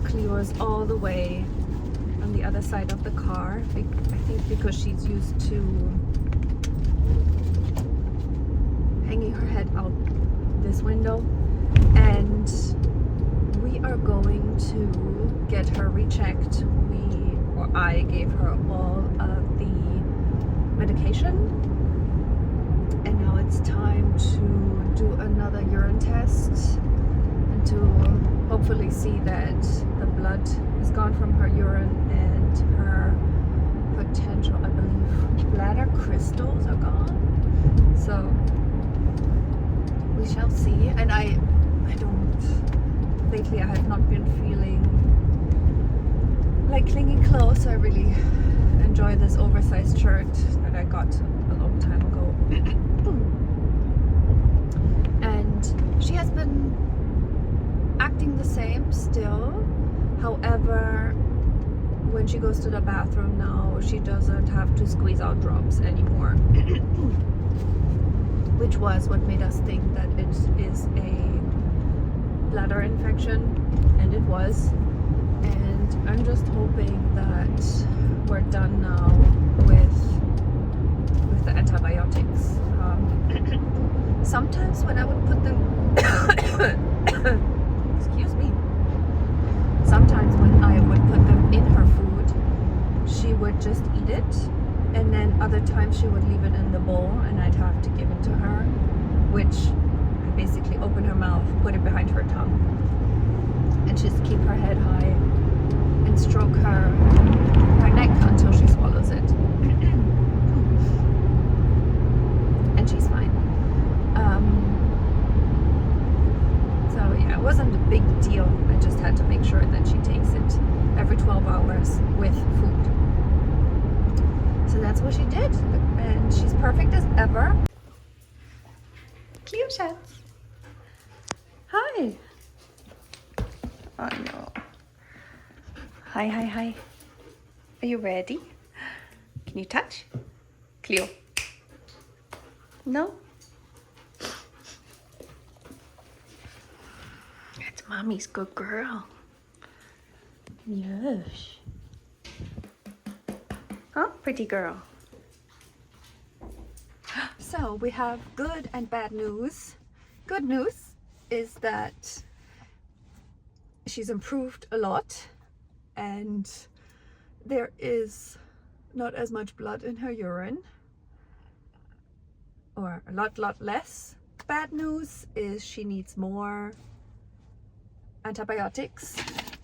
Cleo is all the way on the other side of the car. I think because she's used to hanging her head out this window. And we are going to get her rechecked. I gave her all of the medication, and now it's time to do another urine test and to hopefully see that the blood is gone from her urine and her potential, I believe, bladder crystals are gone. So we shall see. And I don't, lately I have not been feeling like clinging close. I really enjoy this oversized shirt that I got a long time ago. And she has been acting the same still. However, when she goes to the bathroom now, she doesn't have to squeeze out drops anymore. Which was what made us think that it is a bladder infection, and it was. And I'm just hoping that we're done now with the antibiotics. Sometimes when I would put them excuse me, sometimes when I would put them in her food, she would just eat it, and then other times she would leave it in the bowl and I'd have to give it to her, which I basically open her mouth, put it behind her tongue, and just keep her head high and stroke her neck until she swallows it. And she's fine. So yeah, it wasn't a big deal. I just had to make sure that she takes it every 12 hours with food. So that's what she did, and she's perfect as ever. Cleo chats. Hi. Oh no. Hi, hi, hi. Are you ready? Can you touch? Cleo. No? That's mommy's good girl. Yes. Huh? Pretty girl. So we have good and bad news. Good news is that she's improved a lot, and there is not as much blood in her urine, or a lot less. Bad news is she needs more antibiotics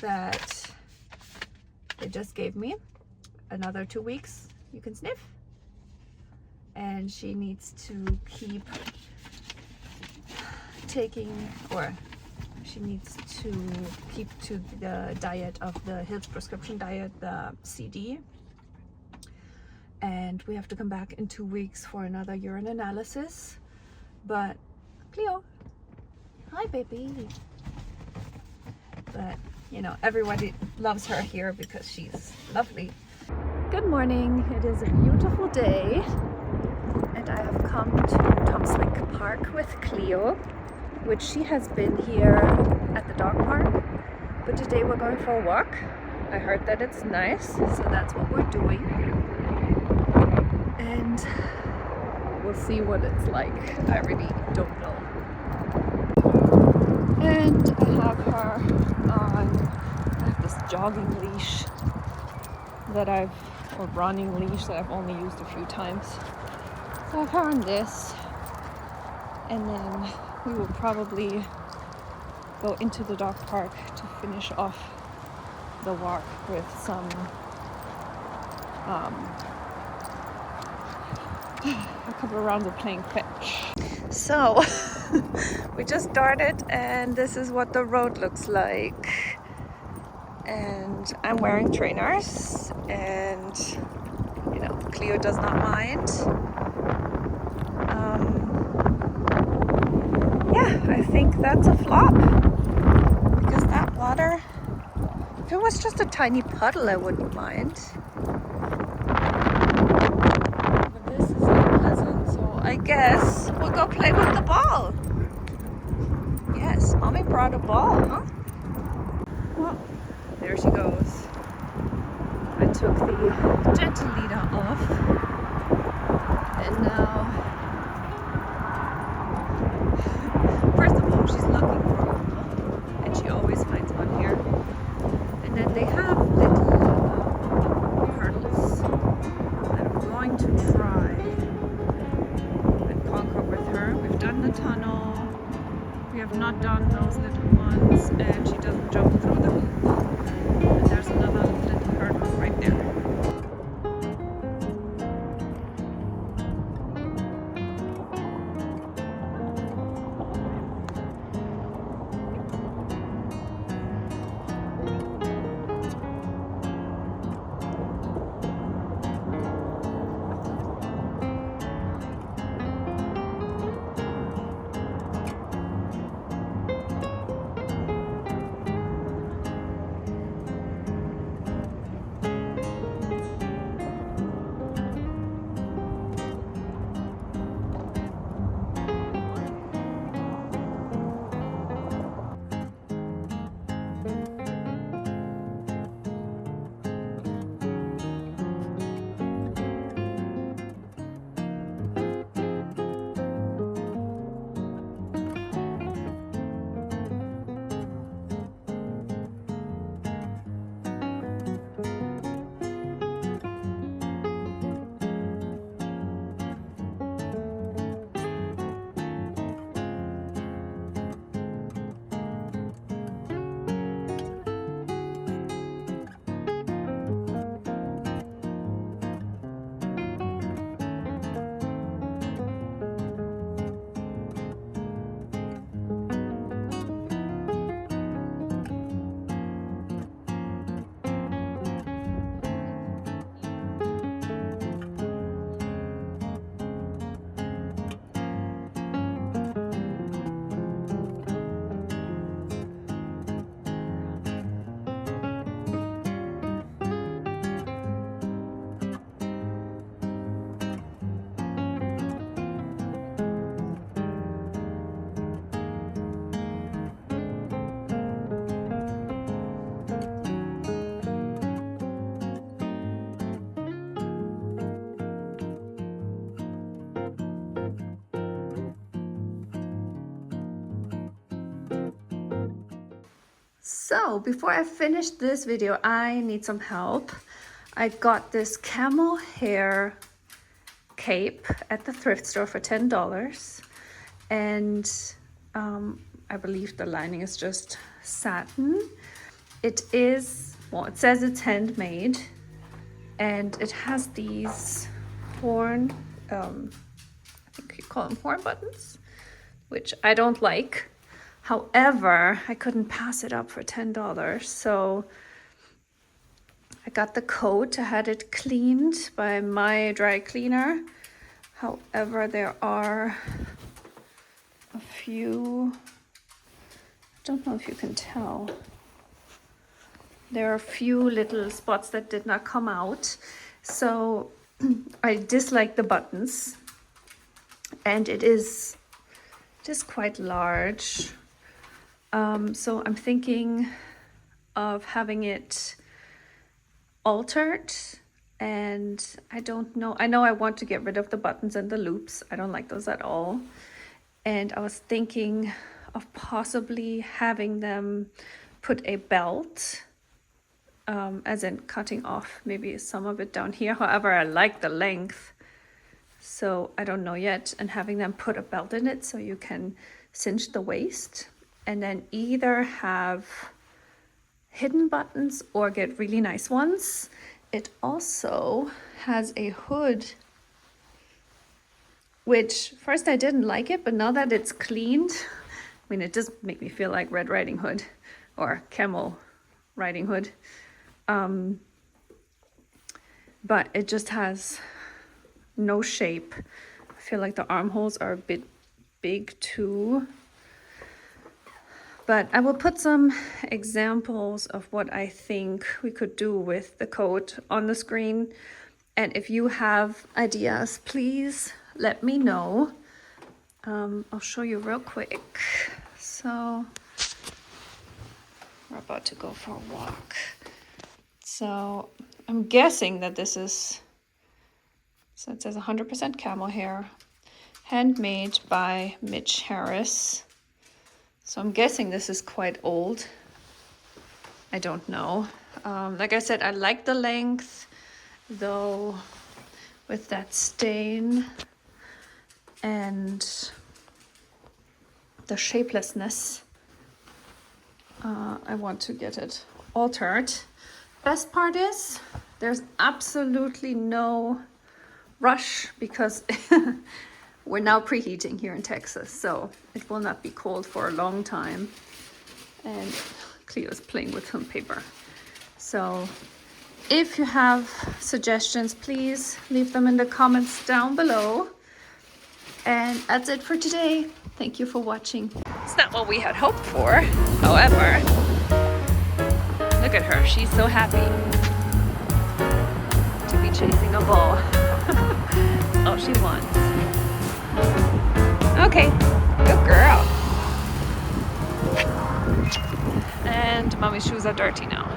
that they just gave me. Another 2 weeks you can sniff, and she needs to keep taking, or she needs to keep to the diet of the Hill's prescription diet, the CD. And we have to come back in 2 weeks for another urine analysis. But Cleo, hi baby. But you know, everybody loves her here because she's lovely. Good morning. It is a beautiful day, and I have come to Tomswick Park with Cleo, which she has been here at the dog park, but today we're going for a walk. I heard that it's nice, so that's what we're doing, and we'll see what it's like. I really don't know. And I have her on, I have this jogging leash that or running leash that I've only used a few times. So I have her on this, and then we will probably go into the dog park to finish off the walk with some a couple of rounds of playing fetch. So we just started, and this is what the road looks like, and I'm wearing trainers, and you know, Cleo does not mind. Yeah, I think that's a flop, because that water, if it was just a tiny puddle, I wouldn't mind. But this is unpleasant, so I guess we'll go play with the ball. Yes, Mommy brought a ball, huh? Well, there she goes. I took the gentle leader off, and now, first of all, she's looking for a ball, and she always finds one here. And then they have little hurdles that I'm going to try and conquer with her. We've done the tunnel. We have not done those little ones, and she doesn't jump through the hoop. And there's another little hurdle right there. So before I finish this video, I need some help. I got this camel hair cape at the thrift store for $10, and I believe the lining is just satin. It is, well, it says it's handmade, and it has these horn, I think you call them horn buttons, which I don't like. However, I couldn't pass it up for $10, so I got the coat. I had it cleaned by my dry cleaner. However, there are a few, I don't know if you can tell, there are a few little spots that did not come out. So I dislike the buttons, and it is just quite large. So I'm thinking of having it altered, and I don't know. I know I want to get rid of the buttons and the loops. I don't like those at all. And I was thinking of possibly having them put a belt, as in cutting off maybe some of it down here. However, I like the length, so I don't know yet. And having them put a belt in it so you can cinch the waist, and then either have hidden buttons or get really nice ones. It also has a hood, which first I didn't like it, but now that it's cleaned, I mean, it does make me feel like Red Riding Hood or Camel Riding Hood. But it just has no shape. I feel like the armholes are a bit big too. But I will put some examples of what I think we could do with the coat on the screen. And if you have ideas, please let me know. I'll show you real quick. So We're about to go for a walk. So I'm guessing that this is, so it says 100% camel hair, handmade by Mitch Harris. So I'm guessing this is quite old. I don't know. Like I said, I like the length, though with that stain and the shapelessness, I want to get it altered. Best part is there's absolutely no rush because we're now preheating here in Texas, so it will not be cold for a long time. And Cleo's playing with some paper. So if you have suggestions, please leave them in the comments down below. And that's it for today. Thank you for watching. It's not what we had hoped for, however. Look at her, she's so happy to be chasing a ball. Oh, she wants. Okay, good girl. And mommy's shoes are dirty now.